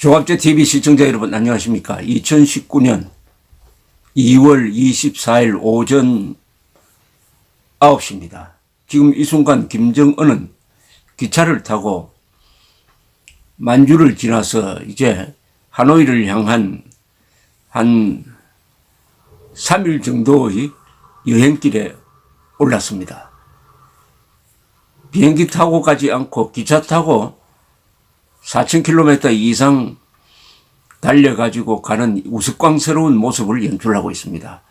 종합제TV 시청자 여러분 안녕하십니까. 2019년 2월 24일 오전 9시입니다. 지금 이 순간 김정은은 기차를 타고 만주를 지나서 이제 하노이를 향한 한 3일 정도의 여행길에 올랐습니다. 비행기 타고 가지 않고 기차 타고 4,000km 이상 달려가지고 가는 우스꽝스러운 모습을 연출하고 있습니다.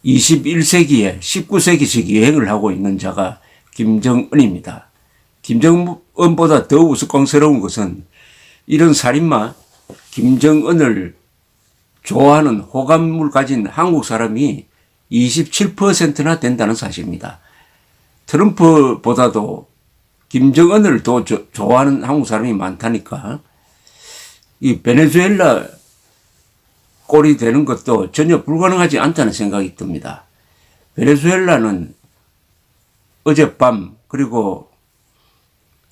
21세기에 19세기식 여행을 하고 있는 자가 김정은입니다. 김정은보다 더 우스꽝스러운 것은 이런 살인마 김정은을 좋아하는 호감을 가진 한국 사람이 27%나 된다는 사실입니다. 트럼프보다도 김정은을 더 좋아하는 한국 사람이 많다니까 이 베네수엘라 꼴이 되는 것도 전혀 불가능하지 않다는 생각이 듭니다. 베네수엘라는 어젯밤 그리고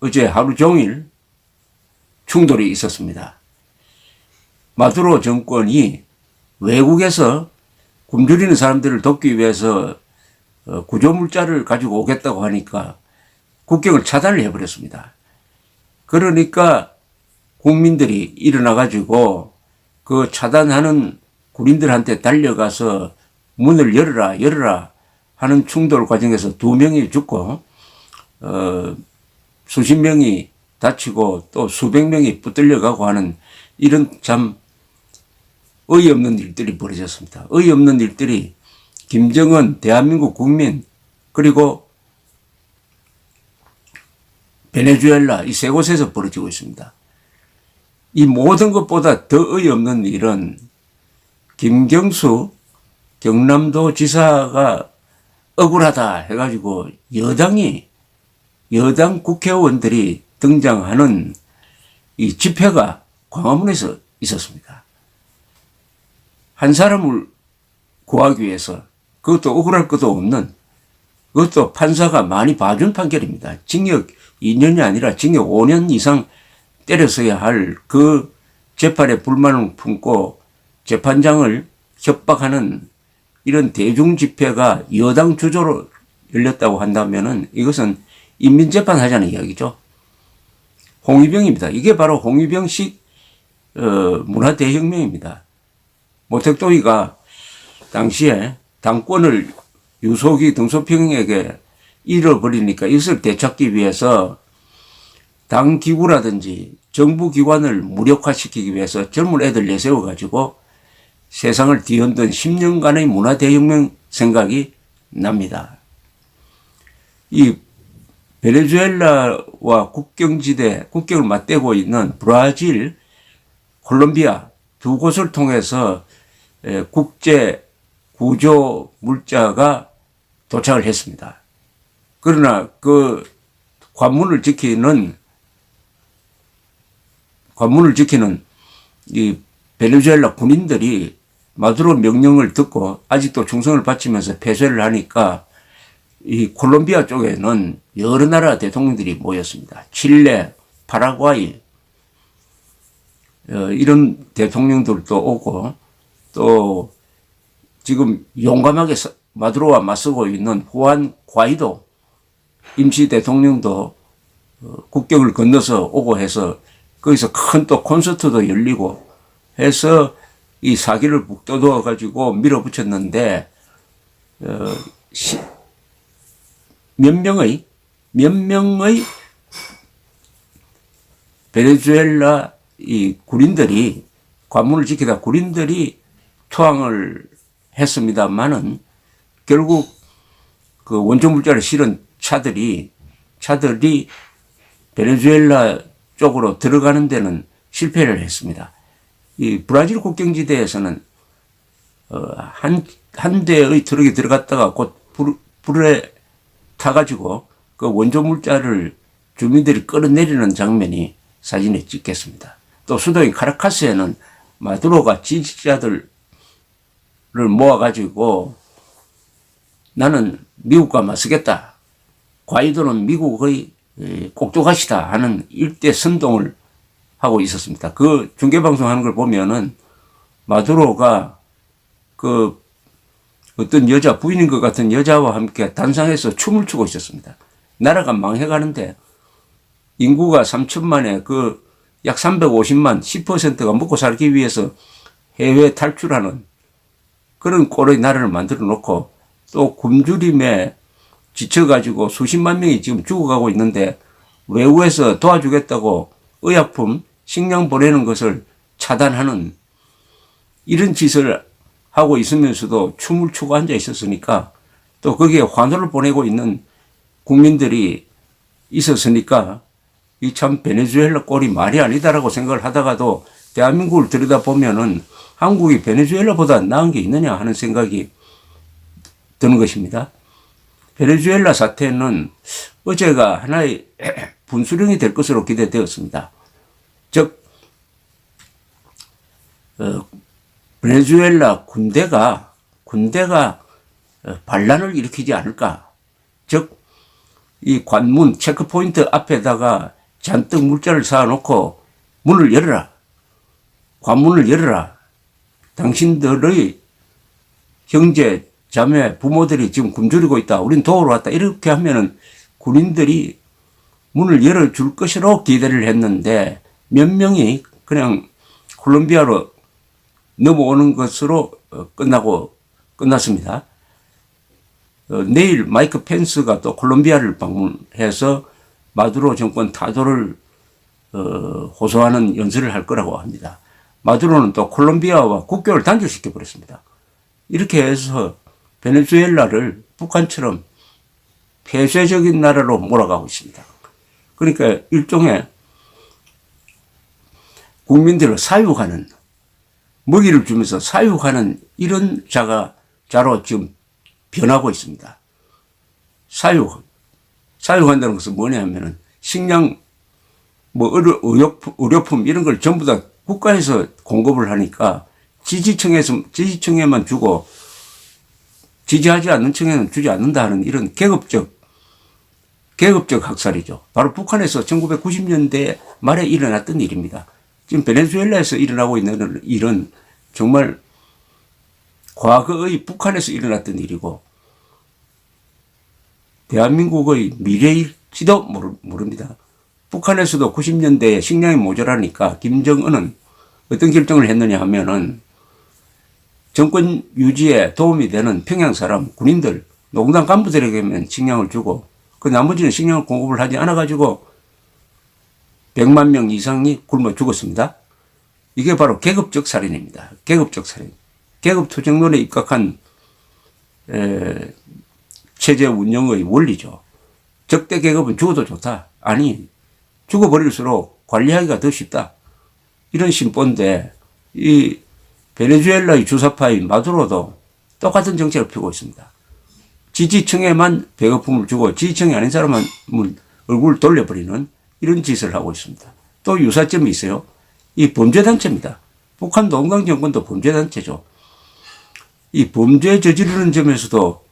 어제 하루 종일 충돌이 있었습니다. 마두로 정권이 외국에서 굶주리는 사람들을 돕기 위해서 구조물자를 가지고 오겠다고 하니까 국경을 차단을 해버렸습니다. 그러니까 국민들이 일어나가지고 그 차단하는 군인들한테 달려가서 문을 열어라 하는 충돌 과정에서 2명이 죽고 수십 명이 다치고 또 수백 명이 붙들려가고 하는 이런 참 어이없는 일들이 벌어졌습니다. 어이없는 일들이 김정은 대한민국 국민 그리고 베네수엘라 이 세 곳에서 벌어지고 있습니다. 이 모든 것보다 더 어이없는 일은 김경수 경남도 지사가 억울하다 해가지고 여당 국회의원들이 등장하는 이 집회가 광화문에서 있었습니다. 한 사람을 구하기 위해서 그것도 억울할 것도 없는 그것도 판사가 많이 봐준 판결입니다. 징역 2년이 아니라 징역 5년 이상 때렸어야 할 그 재판에 불만을 품고 재판장을 협박하는 이런 대중 집회가 여당 주조로 열렸다고 한다면은 이것은 인민재판 하자는 이야기죠. 홍위병입니다. 이게 바로 홍위병식 문화대혁명입니다. 모택동이가 당시에 당권을 유석이 등소평에게 잃어버리니까 이것을 되찾기 위해서 당 기구라든지 정부 기관을 무력화시키기 위해서 젊은 애들 내세워가지고 세상을 뒤흔든 10년간의 문화대혁명 생각이 납니다. 이 베네수엘라와 국경을 맞대고 있는 브라질, 콜롬비아 두 곳을 통해서 국제 구조 물자가 도착을 했습니다. 그러나 그 관문을 지키는 이 베네수엘라 군인들이 마두로 명령을 듣고 아직도 충성을 바치면서 폐쇄를 하니까 이 콜롬비아 쪽에는 여러 나라 대통령들이 모였습니다. 칠레, 파라과이 이런 대통령들도 오고 또 지금 용감하게 마두로와 맞서고 있는 후안 과이도 임시 대통령도 국경을 건너서 오고 해서 거기서 큰 또 콘서트도 열리고 해서 이 사기를 북돋워 가지고 밀어붙였는데 몇 명의 베네수엘라 이 군인들이 관문을 지키다 군인들이 투항을 했습니다만은 결국 그 원조 물자를 실은 차들이 베네수엘라 쪽으로 들어가는 데는 실패를 했습니다. 이 브라질 국경지대에서는 한 대의 트럭이 들어갔다가 곧 불에 타가지고 그 원조 물자를 주민들이 끌어내리는 장면이 사진에 찍혔습니다. 또 수도인 카라카스에는 마두로가 지지자들을 모아가지고 나는 미국과 맞서겠다. 과이도는 미국의 꼭두가시다 하는 일대 선동을 하고 있었습니다. 그 중계방송 하는 걸 보면은 마두로가 그 어떤 여자, 부인인 것 같은 여자와 함께 단상에서 춤을 추고 있었습니다. 나라가 망해가는데 인구가 3천만에 그 약 350만 10%가 먹고 살기 위해서 해외 탈출하는 그런 꼴의 나라를 만들어 놓고 또 굶주림에 지쳐가지고 수십만 명이 지금 죽어가고 있는데 외국에서 도와주겠다고 의약품, 식량 보내는 것을 차단하는 이런 짓을 하고 있으면서도 춤을 추고 앉아 있었으니까 또 거기에 환호를 보내고 있는 국민들이 있었으니까 이 참 베네수엘라 꼴이 말이 아니다라고 생각을 하다가도 대한민국을 들여다보면은 한국이 베네수엘라보다 나은 게 있느냐 하는 생각이 드는 것입니다. 베네수엘라 사태는 어제가 하나의 분수령이 될 것으로 기대되었습니다. 즉 베네수엘라 군대가 반란을 일으키지 않을까. 즉 이 관문 체크포인트 앞에다가 잔뜩 물자를 쌓아놓고 문을 열어라. 관문을 열어라. 당신들의 형제, 자매, 부모들이 지금 굶주리고 있다. 우린 도우러 왔다. 이렇게 하면은 군인들이 문을 열어줄 것으로 기대를 했는데 몇 명이 그냥 콜롬비아로 넘어오는 것으로 끝났습니다. 내일 마이크 펜스가 또 콜롬비아를 방문해서 마두로 정권 타도를 호소하는 연설을 할 거라고 합니다. 마두로는 또 콜롬비아와 국교를 단절시켜 버렸습니다. 이렇게 해서 베네수엘라를 북한처럼 폐쇄적인 나라로 몰아가고 있습니다. 그러니까 일종의 국민들을 사육하는, 먹이를 주면서 사육하는 이런 자로 지금 변하고 있습니다. 사육한다는 것은 뭐냐 하면은 식량, 의료품 이런 걸 전부 다 국가에서 공급을 하니까 지지층에만 주고 지지하지 않는 층에는 주지 않는다 하는 이런 계급적 학살이죠. 바로 북한에서 1990년대 말에 일어났던 일입니다. 지금 베네수엘라에서 일어나고 있는 일은 정말 과거의 북한에서 일어났던 일이고 대한민국의 미래일지도 모릅니다. 북한에서도 90년대에 식량이 모자라니까 김정은은 어떤 결정을 했느냐 하면은 정권 유지에 도움이 되는 평양 사람, 군인들, 노동당 간부들에게만 식량을 주고 그 나머지는 식량을 공급을 하지 않아가지고 100만 명 이상이 굶어 죽었습니다. 이게 바로 계급적 살인입니다. 계급적 살인. 계급 투쟁론에 입각한 체제 운영의 원리죠. 적대 계급은 죽어도 좋다. 아니, 죽어버릴수록 관리하기가 더 쉽다. 이런 심보인데 이 베네수엘라의 주사파인 마두로도 똑같은 정책을 펴고 있습니다. 지지층에만 배급품을 주고 지지층이 아닌 사람은 얼굴을 돌려버리는 이런 짓을 하고 있습니다. 또 유사점이 있어요. 이 범죄단체입니다. 북한 노동당 정권도 범죄단체죠. 이 범죄 저지르는 점에서도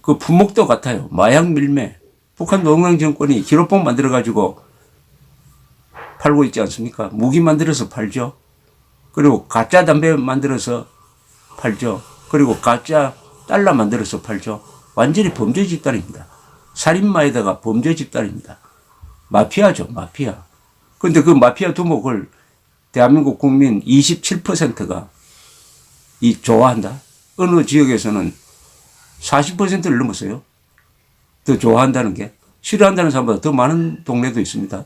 그 품목도 같아요. 마약 밀매. 북한 노동당 정권이 기록법 만들어가지고 팔고 있지 않습니까? 무기 만들어서 팔죠. 그리고 가짜 담배 만들어서 팔죠. 그리고 가짜 달러 만들어서 팔죠. 완전히 범죄 집단입니다. 살인마에다가 범죄 집단입니다. 마피아죠, 마피아. 그런데 그 마피아 두목을 대한민국 국민 27%가 좋아한다. 어느 지역에서는 40%를 넘었어요. 더 좋아한다는 게. 싫어한다는 사람보다 더 많은 동네도 있습니다.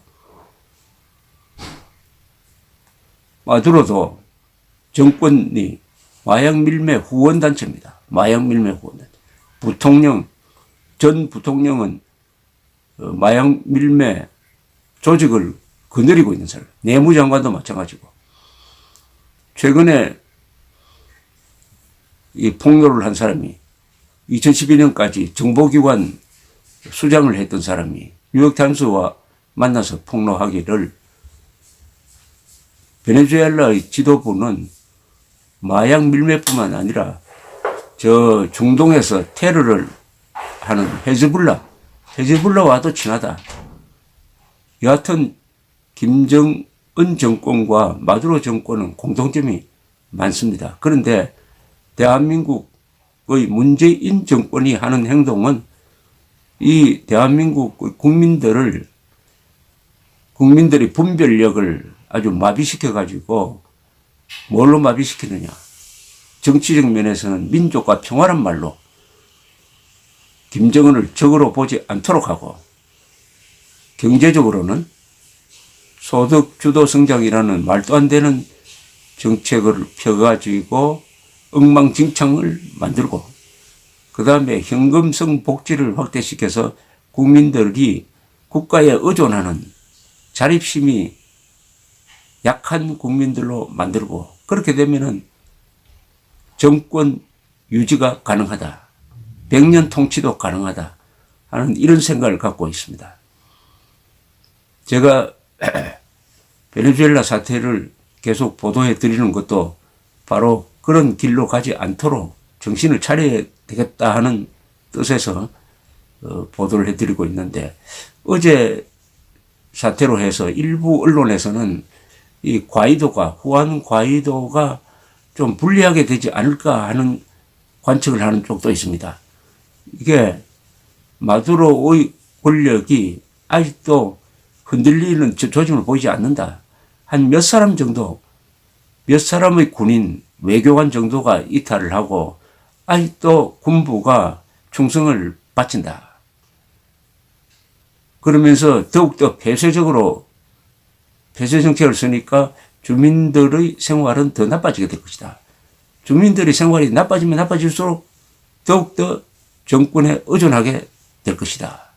마두로도 정권이 마약 밀매 후원단체입니다. 마약 밀매 후원단체. 전 부통령은 마약 밀매 조직을 거느리고 있는 사람. 내무장관도 마찬가지고. 최근에 이 폭로를 한 사람이 2012년까지 정보기관 수장을 했던 사람이 뉴욕타임스와 만나서 폭로하기를 베네수엘라의 지도부는 마약 밀매뿐만 아니라 저 중동에서 테러를 하는 헤즈볼라와도 친하다. 여하튼 김정은 정권과 마두로 정권은 공통점이 많습니다. 그런데 대한민국의 문재인 정권이 하는 행동은 이 대한민국 국민들의 분별력을 아주 마비시켜 가지고 뭘로 마비시키느냐. 정치적 면에서는 민족과 평화란 말로 김정은을 적으로 보지 않도록 하고, 경제적으로는 소득 주도 성장이라는 말도 안 되는 정책을 펴가지고 엉망진창을 만들고, 그 다음에 현금성 복지를 확대시켜서 국민들이 국가에 의존하는 자립심이 약한 국민들로 만들고, 그렇게 되면은 정권 유지가 가능하다. 100년 통치도 가능하다 하는 이런 생각을 갖고 있습니다. 제가 베네수엘라 사태를 계속 보도해 드리는 것도 바로 그런 길로 가지 않도록 정신을 차려야 되겠다 하는 뜻에서 보도를 해 드리고 있는데, 어제 사태로 해서 일부 언론에서는 이 과이도가, 후안 과이도가 좀 불리하게 되지 않을까 하는 관측을 하는 쪽도 있습니다. 이게 마두로의 권력이 아직도 흔들리는 조짐을 보이지 않는다. 한 몇 사람 정도, 몇 사람의 군인, 외교관 정도가 이탈을 하고 아직도 군부가 충성을 바친다. 그러면서 더욱더 폐쇄 정책을 쓰니까 주민들의 생활은 더 나빠지게 될 것이다. 주민들의 생활이 나빠지면 나빠질수록 더욱더 정권에 의존하게 될 것이다.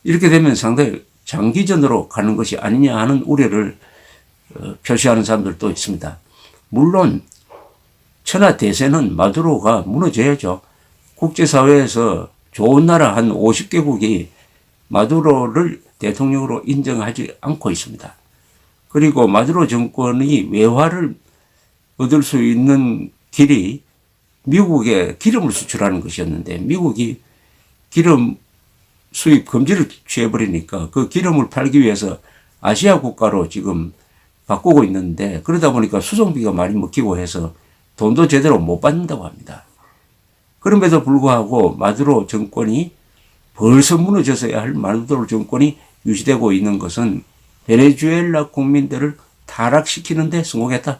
이렇게 되면 상당히 장기전으로 가는 것이 아니냐 하는 우려를 표시하는 사람들도 있습니다. 물론 천하 대세는 마두로가 무너져야죠. 국제사회에서 좋은 나라 한 50개국이 마두로를 대통령으로 인정하지 않고 있습니다. 그리고 마두로 정권이 외화를 얻을 수 있는 길이 미국에 기름을 수출하는 것이었는데, 미국이 기름 수입 금지를 취해버리니까 그 기름을 팔기 위해서 아시아 국가로 지금 바꾸고 있는데, 그러다 보니까 수송비가 많이 먹히고 해서 돈도 제대로 못 받는다고 합니다. 그럼에도 불구하고 마두로 정권이 벌써 무너져서야 할 마두로 정권이 유지되고 있는 것은 베네수엘라 국민들을 타락시키는 데 성공했다.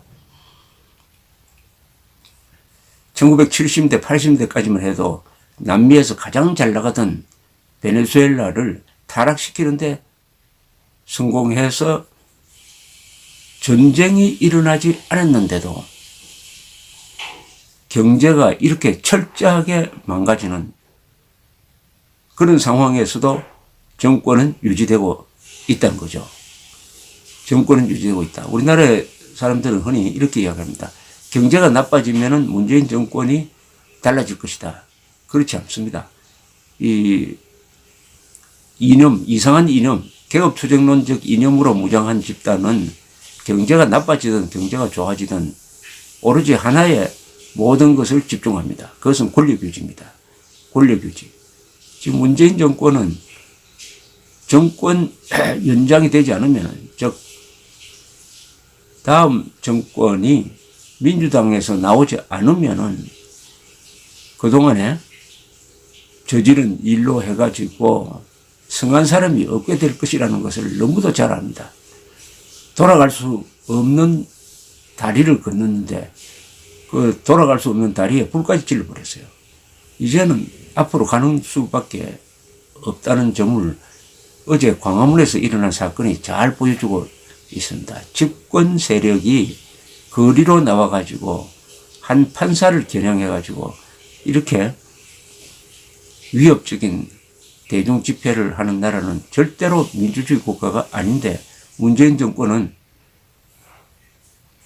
1970대, 80대까지만 해도 남미에서 가장 잘 나가던 베네수엘라를 타락시키는 데 성공해서 전쟁이 일어나지 않았는데도 경제가 이렇게 철저하게 망가지는 그런 상황에서도 정권은 유지되고 있다는 거죠. 정권은 유지되고 있다. 우리나라의 사람들은 흔히 이렇게 이야기합니다. 경제가 나빠지면은 문재인 정권이 달라질 것이다. 그렇지 않습니다. 이 이념, 이상한 이념, 개업투쟁론적 이념으로 무장한 집단은 경제가 나빠지든 경제가 좋아지든 오로지 하나의 모든 것을 집중합니다. 그것은 권력유지입니다. 권력유지. 지금 문재인 정권은 정권 연장이 되지 않으면, 즉 다음 정권이 민주당에서 나오지 않으면은 그동안에 저지른 일로 해가지고 성한 사람이 없게 될 것이라는 것을 너무도 잘 압니다. 돌아갈 수 없는 다리를 건넜는데 그 돌아갈 수 없는 다리에 불까지 질러버렸어요. 이제는 앞으로 가는 수밖에 없다는 점을 어제 광화문에서 일어난 사건이 잘 보여주고 있습니다. 집권 세력이 거리로 나와가지고 한 판사를 겨냥해가지고 이렇게 위협적인 대중 집회를 하는 나라는 절대로 민주주의 국가가 아닌데, 문재인 정권은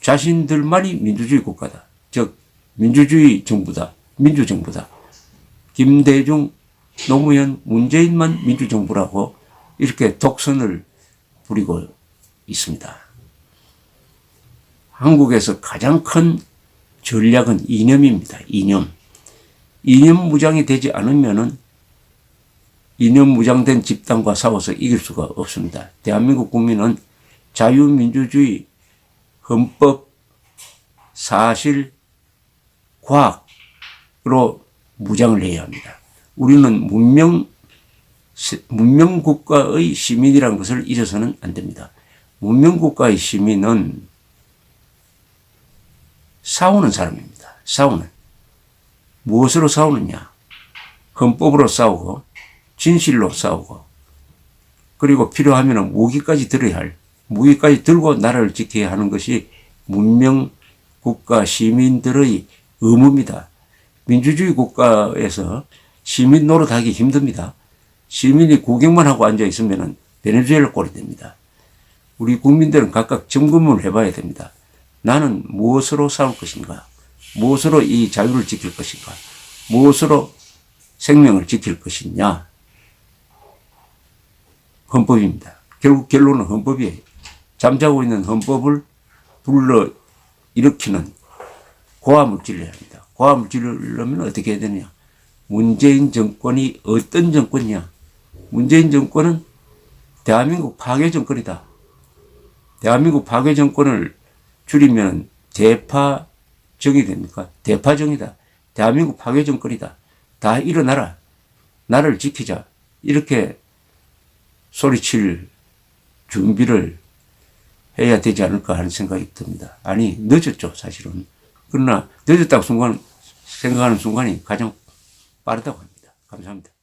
자신들만이 민주주의 국가다. 즉 민주주의 정부다. 민주정부다. 김대중, 노무현, 문재인만 민주정부라고 이렇게 독선을 부리고 있습니다. 한국에서 가장 큰 전략은 이념입니다. 이념. 이념 무장이 되지 않으면은 이념 무장된 집단과 싸워서 이길 수가 없습니다. 대한민국 국민은 자유민주주의, 헌법, 사실, 과학으로 무장을 해야 합니다. 우리는 문명국가의 시민이라는 것을 잊어서는 안 됩니다. 문명국가의 시민은 싸우는 사람입니다. 싸우는. 무엇으로 싸우느냐? 헌법으로 싸우고, 진실로 싸우고, 그리고 필요하면 무기까지 들어야 할, 무기까지 들고 나라를 지켜야 하는 것이 문명국가 시민들의 의무입니다. 민주주의 국가에서 시민 노릇하기 힘듭니다. 시민이 구경만 하고 앉아 있으면 베네수엘라 꼴이 됩니다. 우리 국민들은 각각 점검을 해봐야 됩니다. 나는 무엇으로 싸울 것인가? 무엇으로 이 자유를 지킬 것인가? 무엇으로 생명을 지킬 것이냐? 헌법입니다. 결국 결론은 헌법이에요. 잠자고 있는 헌법을 불러 일으키는 고화물질을 해야 합니다. 고화물질을 넣으면 어떻게 해야 되느냐? 문재인 정권이 어떤 정권이냐? 문재인 정권은 대한민국 파괴 정권이다. 대한민국 파괴 정권을 줄이면 대파정이 됩니까? 대파정이다. 대한민국 파괴 정권이다. 다 일어나라. 나를 지키자. 이렇게 소리칠 준비를 해야 되지 않을까 하는 생각이 듭니다. 아니, 늦었죠, 사실은. 그러나 늦었다고 생각하는 순간이 가장 빠르다고 합니다. 감사합니다.